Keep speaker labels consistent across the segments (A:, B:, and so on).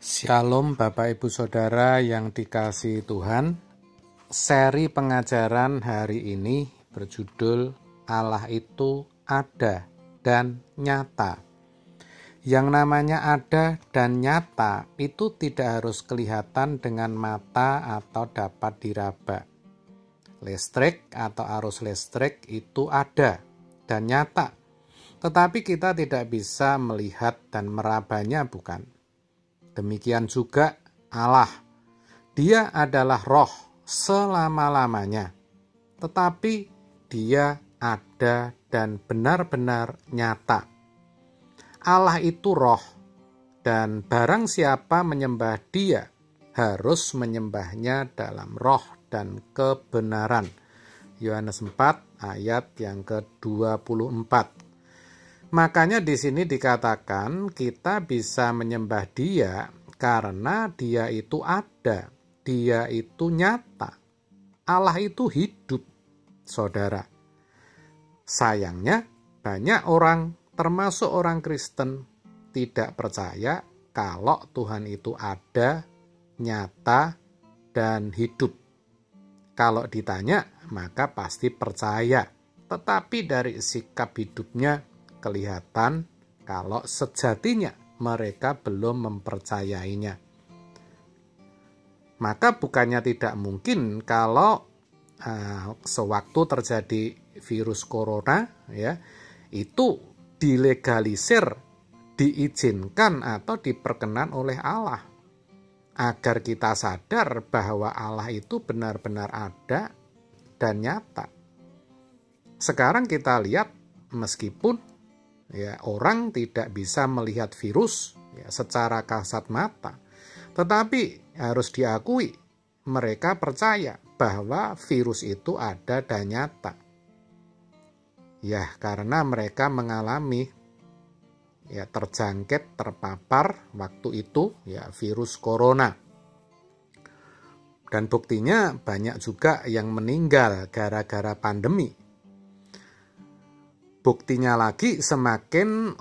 A: Shalom Bapak Ibu Saudara yang dikasihi Tuhan. Seri pengajaran hari ini berjudul Allah itu ada dan nyata. Yang namanya ada dan nyata itu tidak harus kelihatan dengan mata atau dapat diraba. Listrik atau arus listrik itu ada dan nyata. Tetapi kita tidak bisa melihat dan merabanya, bukan? Demikian juga Allah. Dia adalah roh selama-lamanya. Tetapi dia ada dan benar-benar nyata. Allah itu roh, dan barang siapa menyembah dia harus menyembahnya dalam roh dan kebenaran. Yohanes 4 ayat yang ke-24. Makanya di sini dikatakan kita bisa menyembah dia karena dia itu ada, dia itu nyata. Allah itu hidup, saudara. Sayangnya banyak orang, termasuk orang Kristen, tidak percaya kalau Tuhan itu ada, nyata, dan hidup. Kalau ditanya, maka pasti percaya. Tetapi dari sikap hidupnya kelihatan kalau sejatinya mereka belum mempercayainya. Maka bukannya tidak mungkin kalau sewaktu terjadi virus corona, ya, itu dilegalisir, diizinkan atau diperkenan oleh Allah, agar kita sadar bahwa Allah itu benar-benar ada dan nyata. Sekarang kita lihat, meskipun orang tidak bisa melihat virus secara kasat mata, tetapi harus diakui mereka percaya bahwa virus itu ada dan nyata. Karena mereka mengalami terjangkit, terpapar waktu itu virus corona. Dan buktinya banyak juga yang meninggal gara-gara pandemi. Buktinya lagi semakin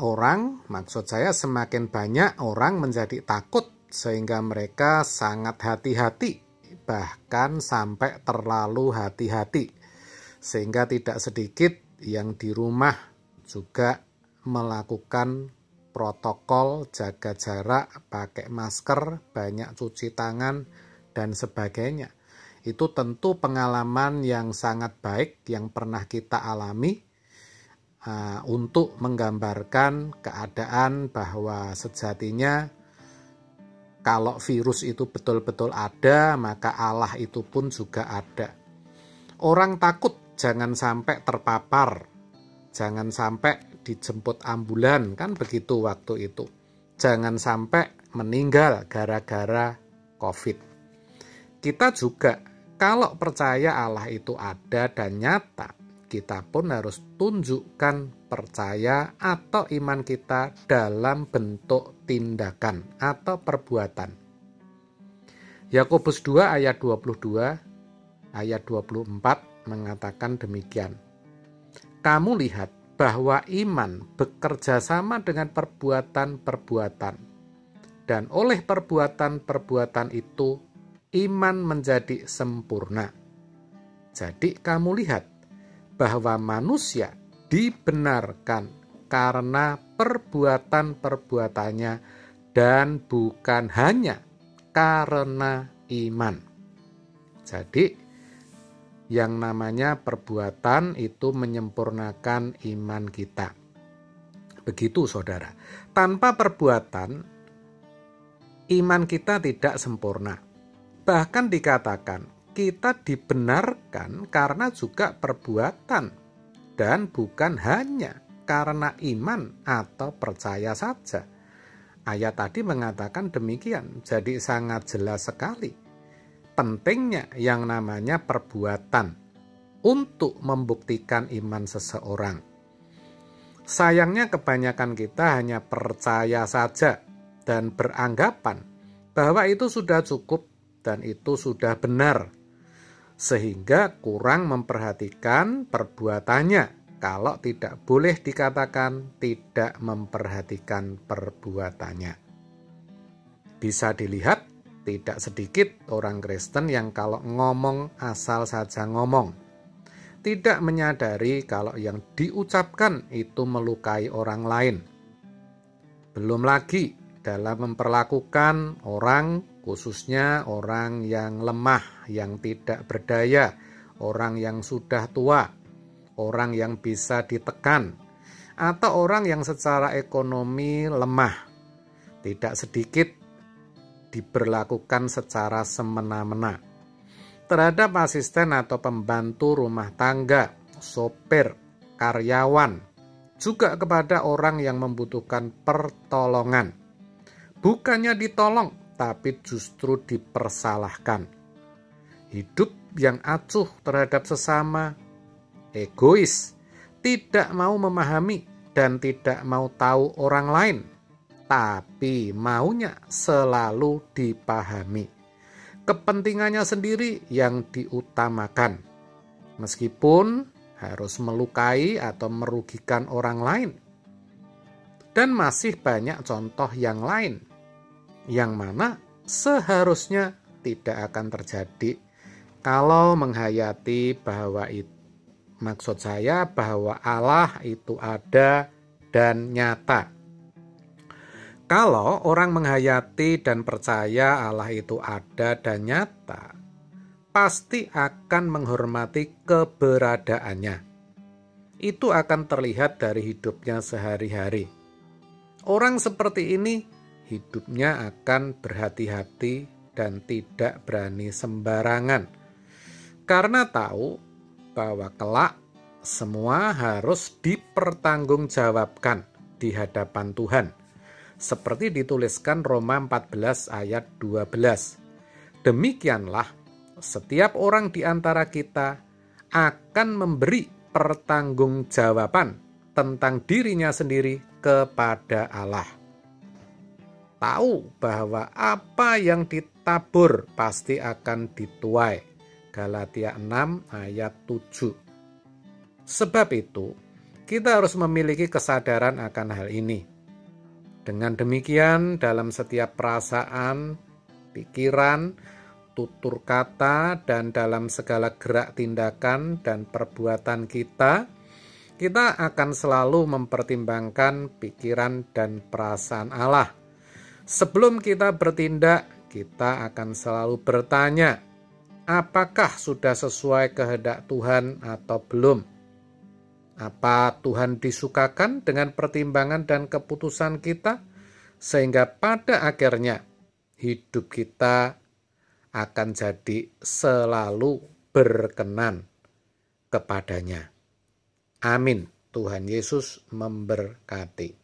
A: banyak orang menjadi takut sehingga mereka sangat hati-hati, bahkan sampai terlalu hati-hati. Sehingga tidak sedikit yang di rumah juga melakukan protokol jaga jarak, pakai masker, banyak cuci tangan, dan sebagainya. Itu tentu pengalaman yang sangat baik yang pernah kita alami, untuk menggambarkan keadaan bahwa sejatinya kalau virus itu betul-betul ada, maka Allah itu pun juga ada. Orang takut jangan sampai terpapar, jangan sampai dijemput ambulan, kan begitu waktu itu. Jangan sampai meninggal gara-gara COVID. Kita juga kalau percaya Allah itu ada dan nyata, kita pun harus tunjukkan percaya atau iman kita dalam bentuk tindakan atau perbuatan. Yakobus 2 ayat 22 ayat 24 mengatakan demikian. Kamu lihat bahwa iman bekerja sama dengan perbuatan-perbuatan, dan oleh perbuatan-perbuatan itu iman menjadi sempurna. Jadi kamu lihat bahwa manusia dibenarkan karena perbuatan-perbuatannya dan bukan hanya karena iman. Jadi yang namanya perbuatan itu menyempurnakan iman kita. Begitu saudara. Tanpa perbuatan iman kita tidak sempurna. Bahkan dikatakan kita dibenarkan karena juga perbuatan dan bukan hanya karena iman atau percaya saja. Ayat tadi mengatakan demikian, jadi sangat jelas sekali pentingnya yang namanya perbuatan untuk membuktikan iman seseorang. Sayangnya kebanyakan kita hanya percaya saja dan beranggapan bahwa itu sudah cukup dan itu sudah benar, sehingga kurang memperhatikan perbuatannya. Kalau tidak boleh dikatakan tidak memperhatikan perbuatannya. Bisa dilihat, tidak sedikit orang Kristen yang kalau ngomong asal saja ngomong. Tidak menyadari kalau yang diucapkan itu melukai orang lain. Belum lagi dalam memperlakukan orang, khususnya orang yang lemah, yang tidak berdaya, orang yang sudah tua, orang yang bisa ditekan, atau orang yang secara ekonomi lemah. Tidak sedikit diberlakukan secara semena-mena terhadap asisten atau pembantu rumah tangga, sopir, karyawan, juga kepada orang yang membutuhkan pertolongan. Bukannya ditolong, tapi justru dipersalahkan. Hidup yang acuh terhadap sesama, egois, tidak mau memahami dan tidak mau tahu orang lain, tapi maunya selalu dipahami. Kepentingannya sendiri yang diutamakan, meskipun harus melukai atau merugikan orang lain. Dan masih banyak contoh yang lain, yang mana seharusnya tidak akan terjadi kalau menghayati bahwa maksud saya bahwa Allah itu ada dan nyata. Kalau orang menghayati dan percaya Allah itu ada dan nyata, pasti akan menghormati keberadaannya. Itu akan terlihat dari hidupnya sehari-hari. Orang seperti ini hidupnya akan berhati-hati dan tidak berani sembarangan. Karena tahu bahwa kelak semua harus dipertanggungjawabkan di hadapan Tuhan. Seperti dituliskan Roma 14 ayat 12. Demikianlah setiap orang di antara kita akan memberi pertanggungjawaban tentang dirinya sendiri kepada Allah. Tahu bahwa apa yang ditabur pasti akan dituai. Galatia 6 ayat 7. Sebab itu, kita harus memiliki kesadaran akan hal ini. Dengan demikian, dalam setiap perasaan, pikiran, tutur kata, dan dalam segala gerak tindakan dan perbuatan kita akan selalu mempertimbangkan pikiran dan perasaan Allah. Sebelum kita bertindak, kita akan selalu bertanya, apakah sudah sesuai kehendak Tuhan atau belum? Apa Tuhan disukakan dengan pertimbangan dan keputusan kita? Sehingga pada akhirnya hidup kita akan jadi selalu berkenan kepadanya. Amin. Tuhan Yesus memberkati.